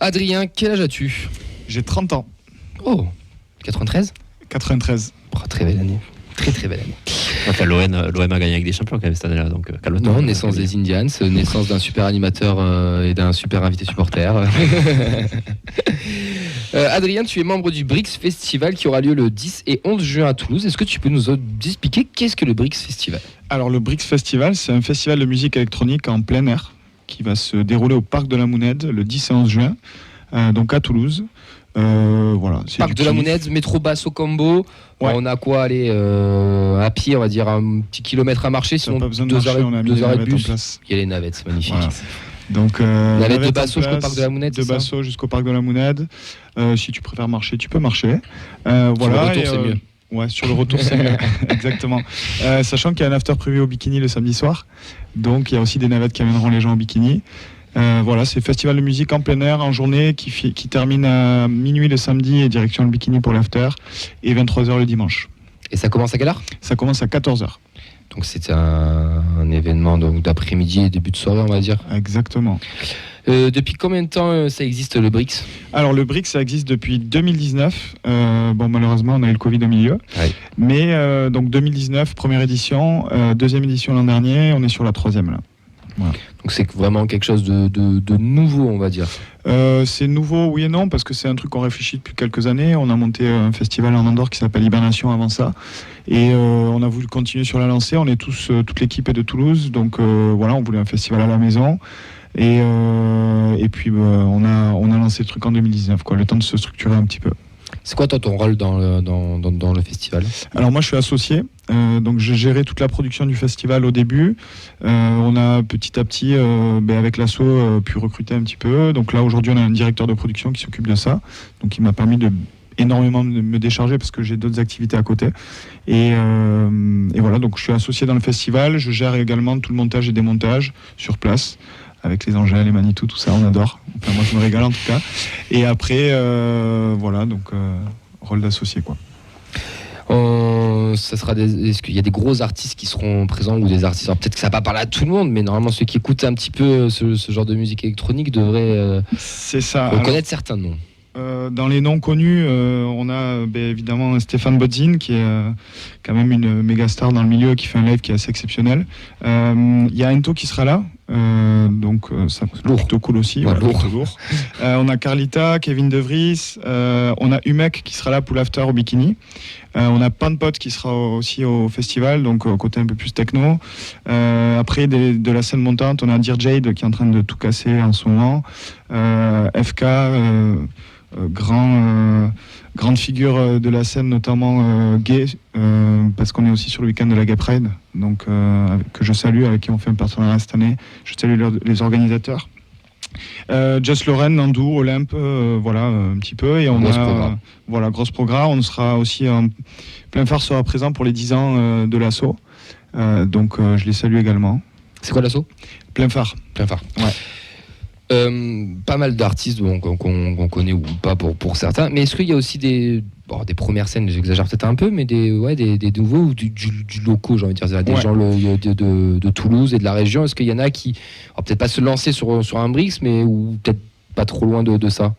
Adrien, quel âge as-tu ? J'ai 30 ans. Oh, 93 ? 93. Oh, très belle année. Très très belle année. Enfin, l'OM a gagné avec des champions quand même cette année-là, donc calme-toi. Non, naissance des Indians, naissance d'un super animateur et d'un super invité supporter. Adrien, tu es membre du Brix Festival qui aura lieu le 10 et 11 juin à Toulouse. Est-ce que tu peux nous expliquer qu'est-ce que le Brix Festival ? Alors le Brix Festival, c'est un festival de musique électronique en plein air qui va se dérouler au Parc de la Mounède le 10 et 11 juin, donc à Toulouse. Voilà, Parc de la Mounède, métro Basso Combo. Ouais. On a quoi aller à pied, on va dire un petit kilomètre à marcher, sinon pas besoin de 2 marcher, on a mis 2 des heures de navettes en bus. place. Il y a les navettes, c'est magnifique. Voilà. Donc navette de navette en Basso jusqu'au place, Parc de la Mounède. de c'est ça Basso jusqu'au Parc de la Mounède. Si tu préfères marcher, tu peux marcher. Sur le Voilà. retour, c'est mieux. Ouais, sur le retour, c'est mieux. Exactement. Sachant qu'il y a un after prévu au bikini le samedi soir. Donc il y a aussi des navettes qui amèneront les gens au bikini. Voilà, c'est festival de musique en plein air en journée qui termine à minuit le samedi et direction le bikini pour l'after et 23h le dimanche. Et ça commence à quelle heure ? Ça commence à 14h. Donc c'est un événement donc, d'après-midi et début de soirée, on va dire. Exactement. Depuis combien de temps ça existe le Brix ? Alors le Brix, ça existe depuis 2019. Bon, malheureusement, on a eu le Covid au milieu. Ouais. Mais donc 2019, première édition, deuxième édition l'an dernier, on est sur la troisième là. Voilà. Donc c'est vraiment quelque chose de nouveau, on va dire. C'est nouveau, oui et non, parce que c'est un truc qu'on réfléchit depuis quelques années. On a monté un festival en Andorre qui s'appelle Hibernation avant ça. Et on a voulu continuer sur la lancée. On est tous, toute l'équipe est de Toulouse. Donc voilà, on voulait un festival à la maison. Et puis on a lancé le truc en 2019, quoi, le temps de se structurer un petit peu. C'est quoi toi ton rôle dans le festival ? Alors moi je suis associé, donc je gérais toute la production du festival au début. On a petit à petit, avec l'asso, pu recruter un petit peu. Donc là aujourd'hui on a un directeur de production qui s'occupe de ça, donc il m'a permis énormément de me décharger parce que j'ai d'autres activités à côté. Et voilà, donc je suis associé dans le festival. Je gère également tout le montage et démontage sur place. Avec les Angèles, les Manitou, tout ça, on adore. Enfin, moi, je me régale en tout cas. Et après, voilà, donc rôle d'associé, quoi. Est-ce qu'il y a des gros artistes qui seront présents ou des artistes ? Alors, peut-être que ça va pas parler à tout le monde, mais normalement, ceux qui écoutent un petit peu ce genre de musique électronique devraient c'est ça. reconnaître certains noms. Dans les noms connus, on a évidemment Stéphane Bodzin, qui est quand même une méga star dans le milieu, qui fait un live qui est assez exceptionnel. Il y a Ento qui sera là, donc ça c'est plutôt cool aussi. Ouais, voilà, lourd. On a Carlita, Kevin De Vries, on a Humek qui sera là pour l'after au bikini. On a Panpot qui sera aussi au festival, donc côté un peu plus techno. Après, de la scène montante, on a Dear Jade qui est en train de tout casser en ce moment. FK, grande figure de la scène, notamment gay, parce qu'on est aussi sur le week-end de la Gay Pride, donc, que je salue, avec qui on fait un partenariat cette année. Je salue les organisateurs. Just Lauren, Nandou, Olympe, voilà un petit peu. Et on grosse programme. On sera aussi plein phare sera présent pour les 10 ans de l'asso. Donc je les salue également. C'est quoi l'asso ? Plein phare. Plein phare. Ouais. Pas mal d'artistes qu'on connaît ou pas pour certains, mais est-ce qu'il y a aussi des premières scènes, j'exagère peut-être un peu, mais des nouveaux ou du locaux, j'ai envie de dire, des gens de Toulouse et de la région. Est-ce qu'il y en a qui, peut-être pas se lancer sur un Brix, mais ou peut-être pas trop loin de ça ?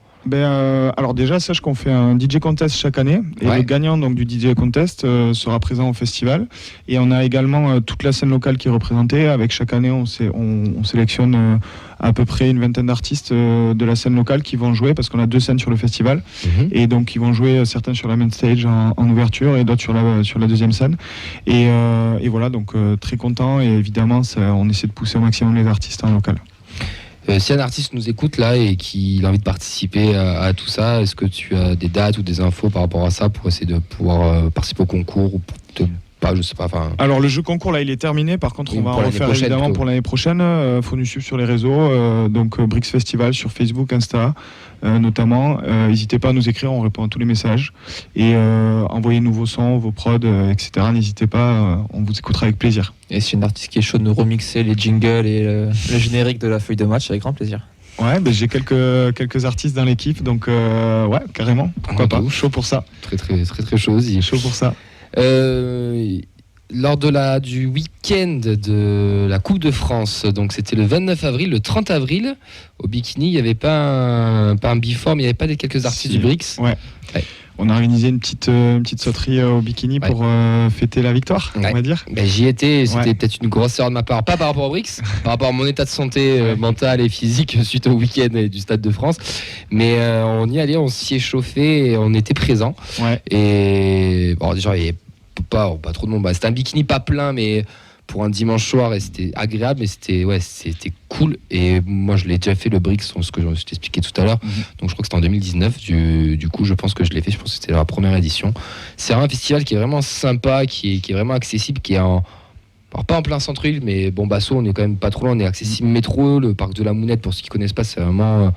Alors déjà, sache qu'on fait un DJ contest chaque année et le gagnant donc du DJ contest sera présent au festival, et on a également toute la scène locale qui est représentée. Avec chaque année, on sélectionne à peu près une vingtaine d'artistes de la scène locale qui vont jouer, parce qu'on a 2 scènes sur le festival, et donc ils vont jouer certains sur la main stage en ouverture et d'autres sur la deuxième scène. Et voilà, donc très content, et évidemment on essaie de pousser au maximum les artistes en local. Si un artiste nous écoute là et qu'il a envie de participer à tout ça, est-ce que tu as des dates ou des infos par rapport à ça pour essayer de pouvoir participer au concours, ou pas, je sais pas. Alors le jeu concours là il est terminé, par contre on va en refaire évidemment plutôt pour l'année prochaine. Faut nous suivre sur les réseaux, donc Brix Festival sur Facebook, Insta notamment. N'hésitez pas à nous écrire, on répond à tous les messages, et envoyez-nous vos sons, vos prods, etc. N'hésitez pas, on vous écoutera avec plaisir. Et si une artiste qui est chaud de nous remixer les jingles et le générique de la feuille de match, avec grand plaisir. Ouais, j'ai quelques artistes dans l'équipe, donc ouais, carrément, pourquoi pas, chaud pour ça. Très très très très chaud aussi. Chaud pour ça. lors du week-end de la Coupe de France, donc c'était le 29 avril, le 30 avril, au Bikini, il n'y avait pas un before, mais il n'y avait pas quelques artistes du BRICS. Ouais. On a organisé une petite sauterie au Bikini pour fêter la victoire, on va dire. Ben, j'y étais, c'était peut-être une grosse erreur de ma part, pas par rapport au BRICS, par rapport à mon état de santé mentale et physique suite au week-end du Stade de France. Mais on y allait, on s'y échauffait et on était présents. Ouais. Et bon, déjà, il n'y avait pas trop de monde. Bah, c'était un Bikini pas plein, mais pour un dimanche soir, et c'était agréable, mais c'était cool. Et moi, je l'ai déjà fait, le BRICS, ce que je t'expliquais tout à l'heure. Donc, je crois que c'était en 2019. Du coup, je pense que je l'ai fait. Je pense que c'était la première édition. C'est un festival qui est vraiment sympa, qui est vraiment accessible, qui est alors pas en plein centre-ville, mais bon, Basso, on est quand même pas trop loin. On est accessible métro, le parc de la Mounette, pour ceux qui connaissent pas, c'est vraiment...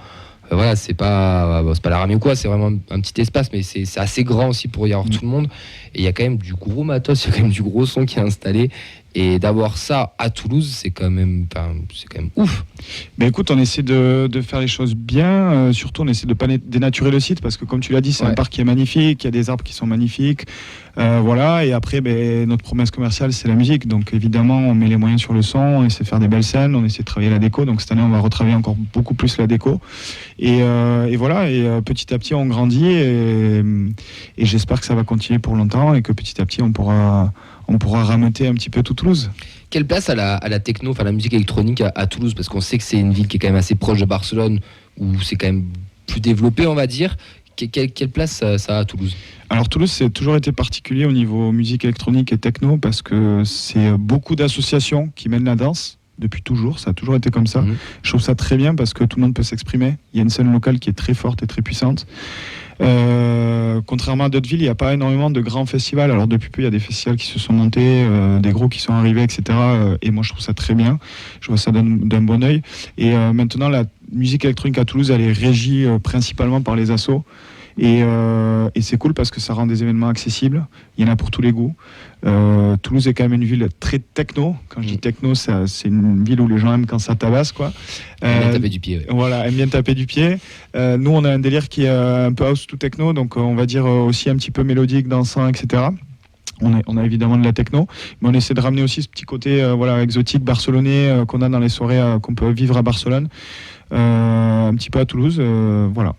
voilà, c'est pas la ramée ou quoi, c'est vraiment un petit espace, mais c'est assez grand aussi pour y avoir tout le monde. Et il y a quand même du gros matos, il y a quand même du gros son qui est installé. Et d'avoir ça à Toulouse, c'est quand même ouf. Mais écoute, on essaie de faire les choses bien. Surtout, on essaie de pas dénaturer le site parce que, comme tu l'as dit, c'est un parc qui est magnifique. Il y a des arbres qui sont magnifiques. Voilà. Et après, notre promesse commerciale, c'est la musique. Donc, évidemment, on met les moyens sur le son. On essaie de faire des belles scènes. On essaie de travailler la déco. Donc, cette année, on va retravailler encore beaucoup plus la déco. Et voilà. Et petit à petit, on grandit. Et j'espère que ça va continuer pour longtemps et que petit à petit, on pourra rameuter un petit peu tout Toulouse. Quelle place a la techno, enfin la musique électronique à Toulouse? Parce qu'on sait que c'est une ville qui est quand même assez proche de Barcelone, où c'est quand même plus développé, on va dire. Quelle place ça a à Toulouse? Alors Toulouse, c'est toujours été particulier au niveau musique électronique et techno, parce que c'est beaucoup d'associations qui mènent la danse. Depuis toujours, ça a toujours été comme ça. Je trouve ça très bien parce que tout le monde peut s'exprimer. Il y a une scène locale qui est très forte et très puissante. Contrairement à d'autres villes, il n'y a pas énormément de grands festivals. Alors depuis peu, il y a des festivals qui se sont montés, des gros qui sont arrivés, etc. Et moi, je trouve ça très bien. Je vois ça d'un bon œil. Et maintenant, la musique électronique à Toulouse, elle est régie principalement par les assos. Et c'est cool parce que ça rend des événements accessibles. Il y en a pour tous les goûts. Toulouse est quand même une ville très techno. Quand je dis techno, c'est une ville où les gens aiment quand ça tabasse, quoi. Aiment bien taper du pied. Ouais. Voilà, aiment bien taper du pied. Nous, on a un délire qui est un peu house to techno, donc on va dire aussi un petit peu mélodique, dansant, etc. On a évidemment de la techno, mais on essaie de ramener aussi ce petit côté exotique barcelonais qu'on a dans les soirées qu'on peut vivre à Barcelone, un petit peu à Toulouse. Voilà.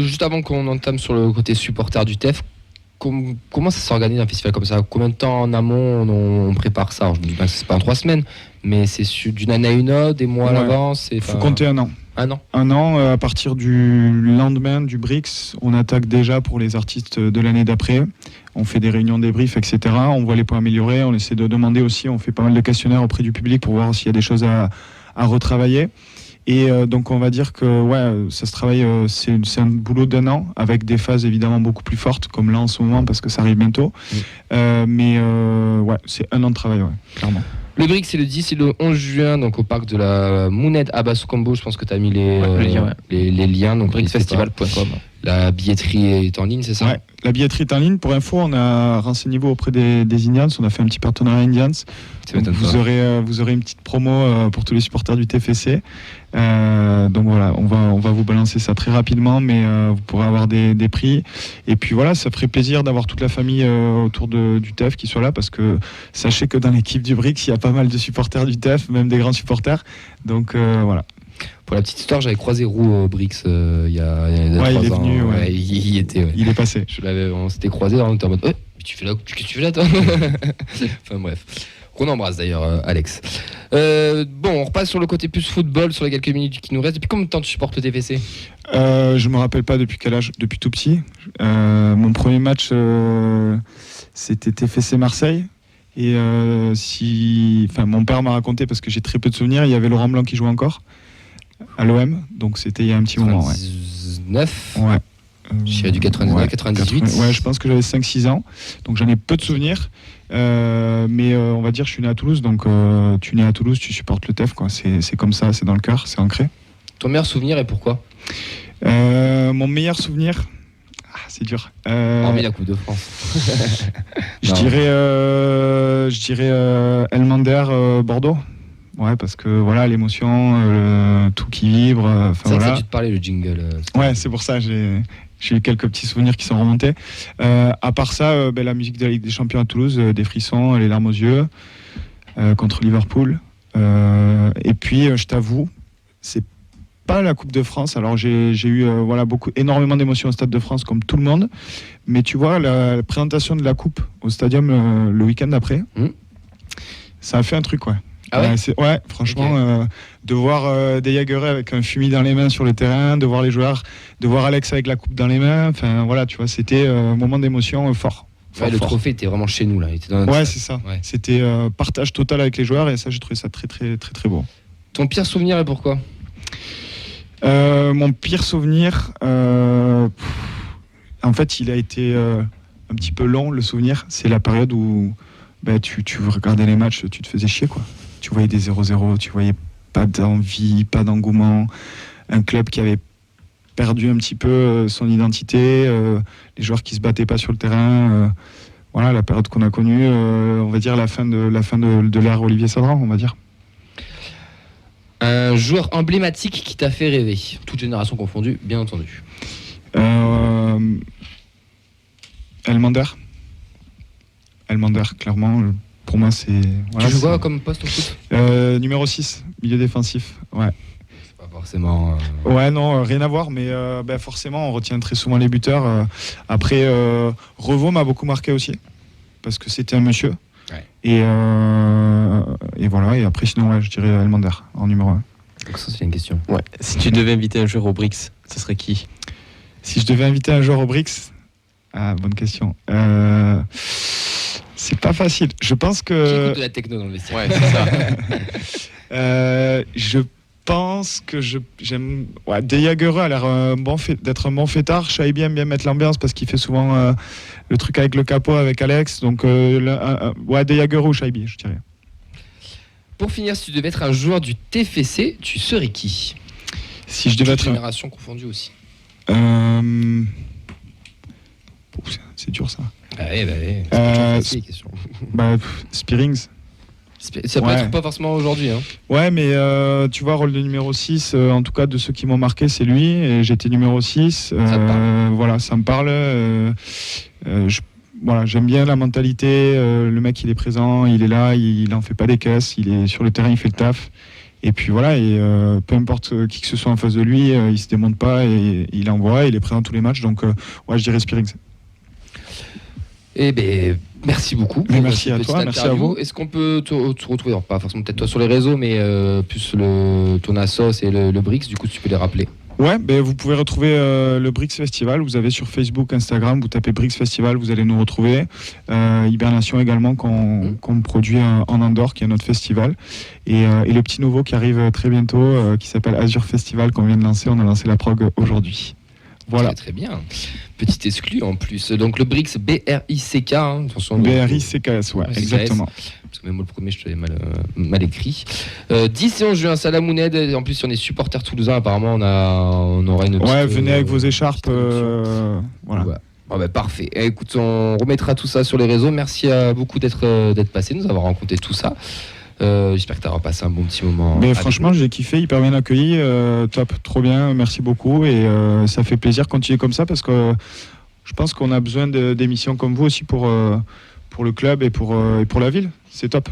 Juste avant qu'on entame sur le côté supporter du TEF, comment ça s'organise un festival comme ça? Combien de temps en amont on prépare ça? Alors, je me dis pas que c'est pas en 3 semaines, mais c'est d'une année à une autre, des mois à l'avance. Il faut compter un an. Un an, à partir du lendemain du BRICS, on attaque déjà pour les artistes de l'année d'après. On fait des réunions débriefs, etc. On voit les points améliorés. On essaie de demander aussi, on fait pas mal de questionnaires auprès du public pour voir s'il y a des choses à retravailler. Et donc on va dire que ça se travaille, c'est un boulot d'un an avec des phases évidemment beaucoup plus fortes comme là en ce moment parce que ça arrive bientôt. Mais c'est un an de travail, clairement. Le BRICS, c'est le 10 et le 11 juin, donc au parc de la Mounette à Basso-Combo. Je pense que tu as mis les liens. Donc bricsfestival.com. La billetterie est en ligne, c'est ça? Ouais, la billetterie est en ligne. Pour info, on a renseignez-vous auprès des Indians. On a fait un petit partenariat Indians. Donc vous aurez une petite promo pour tous les supporters du TFC. Donc voilà, on va vous balancer ça très rapidement, mais vous pourrez avoir des prix. Et puis voilà, ça ferait plaisir d'avoir toute la famille autour du TEF qui soit là, parce que sachez que dans l'équipe du BRICS, il y a pas mal de supporters du TEF, même des grands supporters. Donc voilà. Pour la petite histoire, j'avais croisé Roux Brix il y a 3 ans. Il est venu, il était. Ouais. Il est passé. On s'était croisés, on était en mode qu'est-ce que tu fais là toi? Enfin bref. Qu'on embrasse d'ailleurs, Alex. On repasse sur le côté plus football, sur les quelques minutes qui nous restent. Depuis combien de temps tu supportes le TFC? Je me rappelle pas depuis quel âge, depuis tout petit. Mon premier match, c'était TFC Marseille. Et mon père m'a raconté, parce que j'ai très peu de souvenirs, il y avait Laurent Blanc qui jouait encore à l'OM, donc c'était il y a un petit moment. 99 Ouais. J'irais du 99, 98. Ouais, je pense que j'avais 5-6 ans, donc j'en ai peu de souvenirs. Mais on va dire, je suis né à Toulouse, donc tu es né à Toulouse, tu supportes le TEF, quoi. C'est comme ça, c'est dans le cœur, c'est ancré. Ton meilleur souvenir et pourquoi? Mon meilleur souvenir, c'est dur. Hormis la Coupe de France. Je dirais Elmander, Bordeaux. Ouais, parce que voilà, l'émotion, tout qui vibre. C'est vrai que ça a dû te parler, le jingle. Ouais, c'est pour ça, j'ai eu quelques petits souvenirs qui sont remontés. À part ça, la musique de la Ligue des Champions à Toulouse, des frissons, les larmes aux yeux, contre Liverpool. Et puis, je t'avoue, c'est pas la Coupe de France. Alors, j'ai eu énormément d'émotions au Stade de France, comme tout le monde. Mais tu vois, la présentation de la Coupe au Stadium le week-end d'après, ça a fait un truc, ouais. Ah ouais franchement, de voir des Jageré avec un fumier dans les mains sur le terrain, de voir les joueurs, de voir Alex avec la coupe dans les mains, enfin voilà, tu vois, c'était un moment d'émotion fort. Le trophée était vraiment chez nous là. Il était dans notre c'est ça. Ouais. C'était partage total avec les joueurs et ça, j'ai trouvé ça très très très très beau. Ton pire souvenir et pourquoi ? Mon pire souvenir, en fait, il a été un petit peu long le souvenir. C'est la période où tu regardais les matchs, tu te faisais chier quoi. Tu voyais des 0-0, tu voyais pas d'envie, pas d'engouement. Un club qui avait perdu un petit peu son identité, les joueurs qui se battaient pas sur le terrain. Voilà, la période qu'on a connue, on va dire la fin de l'ère Olivier Sadran, on va dire. Un joueur emblématique qui t'a fait rêver, toute génération confondue, bien entendu. Elmander, clairement. Pour moi, c'est. Voilà, tu joues quoi comme poste au foot ? Numéro 6, milieu défensif. Ouais. C'est pas forcément. Ouais, non, rien à voir, mais forcément, on retient très souvent les buteurs. Après, Revaux m'a beaucoup marqué aussi, parce que c'était un monsieur. Ouais. Et voilà, et après, sinon, je dirais Elmander en numéro 1. Donc, ça, c'est une question. Ouais. Si tu devais inviter un joueur au Brix, ce serait qui ? Si je devais inviter un joueur au Brix ? Ah, bonne question. C'est pas facile. Je pense que. Qui écoute de la techno dans le vestiaire ? Ouais, c'est ça. Je pense que j'aime. Ouais, De Jageré a l'air d'être un bon fêtard. Shaibi aime bien mettre l'ambiance parce qu'il fait souvent le truc avec le capot, avec Alex. Donc, De Jageré ou Shaibi, je dirais. Pour finir, si tu devais être un joueur du TFC, tu serais qui ? Si je devais être. Génération confondue aussi. C'est dur ça. Ah oui. C'est question. Spearings. Ça peut être pas forcément aujourd'hui. Hein. Ouais, mais tu vois, rôle de numéro 6, en tout cas de ceux qui m'ont marqué, c'est lui. Et j'étais numéro 6. Voilà, ça me parle. J'aime bien la mentalité. Le mec, il est présent, il est là, il en fait pas des caisses. Il est sur le terrain, il fait le taf. Et puis voilà, peu importe qui que ce soit en face de lui, il se démonte pas et il envoie, il est présent tous les matchs. Donc, je dirais Spearings. Eh bien, merci beaucoup. Merci à toi, merci à vous. Est-ce qu'on peut te retrouver, pas forcément peut-être toi sur les réseaux, mais plus ton assos et le Brix, du coup, tu peux les rappeler. Ouais, vous pouvez retrouver le Brix Festival. Vous avez sur Facebook, Instagram, vous tapez Brix Festival, vous allez nous retrouver. Hibernation également qu'on produit en Andorre, qui est notre festival. Et le petit nouveau qui arrive très bientôt, qui s'appelle Azure Festival, qu'on vient de lancer. On a lancé la prog aujourd'hui. Voilà. Très bien. Petit exclu en plus. Donc le Brix, BRICK. Hein, BRICKS, ouais, exactement. Parce que même moi, le premier, je te l'ai mal écrit. 10 et 11 juin, Salamouned. En plus, si on est supporter toulousain, apparemment, on aura une petite. Ouais, venez avec vos écharpes. Voilà. Ouais. Parfait. Écoute, on remettra tout ça sur les réseaux. Merci beaucoup d'être passé, de nous avoir rencontré tout ça. J'espère que tu auras passé un bon petit moment. Mais franchement, j'ai kiffé, hyper bien accueilli, top, trop bien, merci beaucoup et ça fait plaisir de continuer comme ça parce que je pense qu'on a besoin d'émissions comme vous aussi pour le club et pour la ville. C'est top.